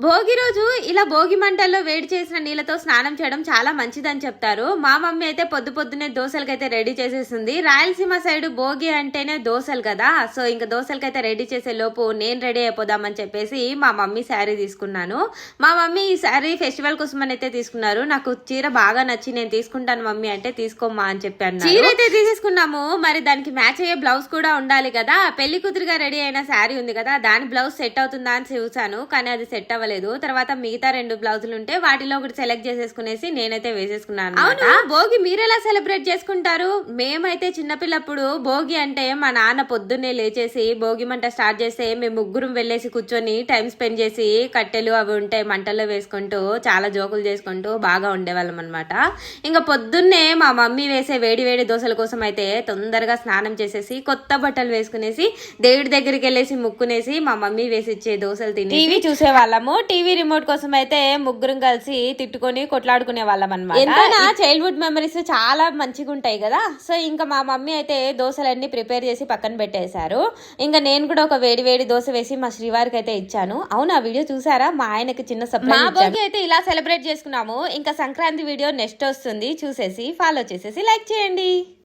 భోగి రోజు ఇలా భోగి మంటల్లో వేడి చేసిన నీళ్ళతో స్నానం చేయడం చాలా మంచిదని చెప్తారు. మా మమ్మీ అయితే పొద్దున్నే దోశలకైతే రెడీ చేసేస్తుంది. రాయలసీమ సైడ్ భోగి అంటేనే దోశలు కదా, సో ఇంకా దోశలకైతే రెడీ చేసే లోపు నేను రెడీ అయిపోదామని చెప్పేసి మా మమ్మీ శారీ తీసుకున్నాను. మా మమ్మీ ఈ శారీ ఫెస్టివల్ కోసం అయితే తీసుకున్నారు. నాకు చీర బాగా నచ్చి నేను తీసుకుంటాను మమ్మీ అంటే తీసుకోమ్మా అని చెప్పాను. చీర అయితే తీసేసుకున్నాము, మరి దానికి మ్యాచ్ అయ్యే బ్లౌజ్ కూడా ఉండాలి కదా. పెళ్లి కూతురుగా రెడీ అయిన శారీ ఉంది కదా, దాని బ్లౌజ్ సెట్ అవుతుందా అని చూసాను, కానీ అది సెట్ అవ్వలేదు. తర్వాత మిగతా 2 బ్లౌజులు ఉంటే వాటిలో ఒకటి సెలెక్ట్ చేసేసుకునేసి నేనైతే వేసేసుకున్నాను. అవును, భోగి మీరెలా సెలబ్రేట్ చేసుకుంటారు? మేమైతే చిన్నపిల్లప్పుడు భోగి అంటే మా నాన్న పొద్దున్నే లేచేసి భోగి మంట స్టార్ట్ చేస్తే మేము ముగ్గురం వెళ్ళేసి కూర్చొని టైం స్పెండ్ చేసి కట్టెలు అవి ఉంటాయి మంటల్లో వేసుకుంటూ చాలా జోకులు చేసుకుంటూ బాగా ఉండేవాళ్ళం అనమాట. ఇంకా పొద్దున్నే మా మమ్మీ వేసే వేడి వేడి దోశల కోసం అయితే తొందరగా స్నానం చేసేసి కొత్త బట్టలు వేసుకునేసి దేవుడి దగ్గరికి వెళ్ళేసి ముక్కునేసి మా మమ్మీ వేసి ఇచ్చే దోశలు తిని టీవీ చూసేవాళ్ళము. టీవీ రిమోట్ కోసం అయితే ముగ్గురం కలిసి తిట్టుకొని కొట్లాడుకునే వాళ్ళం అనమాట. ఎంతైనా చైల్డ్హుడ్ మెమరీస్ చాలా మంచిగా ఉంటాయి కదా. సో ఇంకా మా మమ్మీ అయితే దోశలన్నీ ప్రిపేర్ చేసి పక్కన పెట్టేశారు. ఇంకా నేను కూడా ఒక వేడి వేడి దోశ వేసి మా శ్రీవారికి అయితే ఇచ్చాను. అవును, ఆ వీడియో చూసారా? మా ఆయనకి చిన్న సర్ప్రైజ్. మా భోగి అయితే ఇలా సెలబ్రేట్ చేసుకున్నాము. ఇంకా సంక్రాంతి వీడియో నెక్స్ట్ వస్తుంది, చూసేసి ఫాలో చేసేసి లైక్ చేయండి.